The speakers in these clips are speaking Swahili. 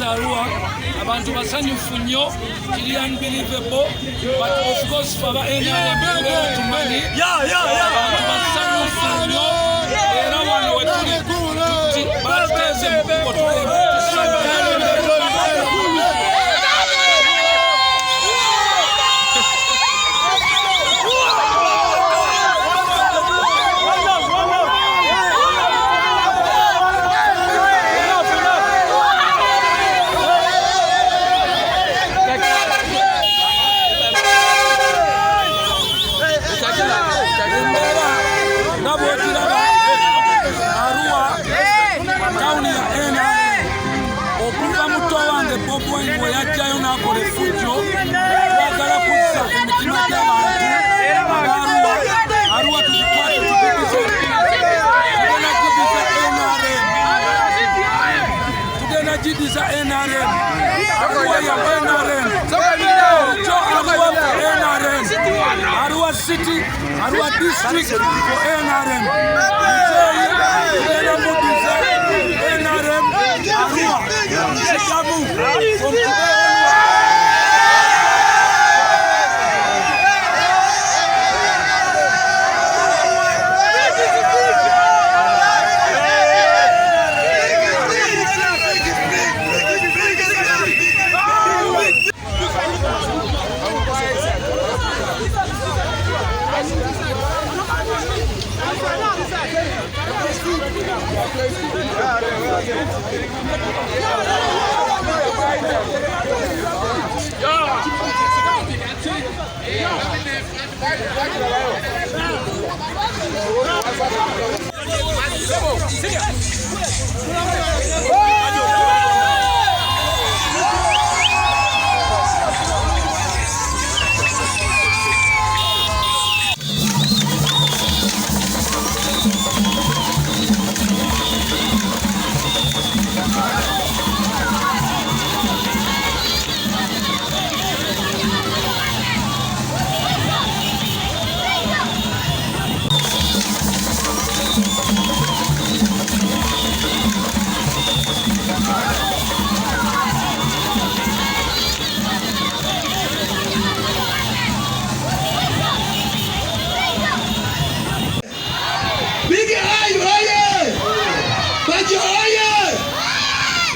Arua, abantu basanyufu nnyo, kiri unbelievable, but of course for NRM to money. Abantu basanyufu nnyo, era wano wetuli bateze mukubwa tulebe. Yajayo nakole fujo twagala kuzza emitima gy'abantu Arua tuzikwate tugenda jidiza NRM Arua ya NRM jo Arua for NRM Arua City Arua District for NRM tugenda mudiza NRM Arua Shikamu from today.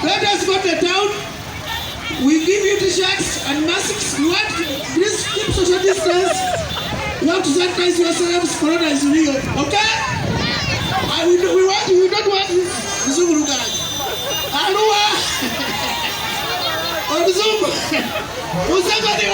Let us go to town. We give you t-shirts and masks. You want please keep social distance. You have to sanitize yourselves. Corona is real. Okay? We don't want Zumurugai. Arua. Or Zum. Somebody,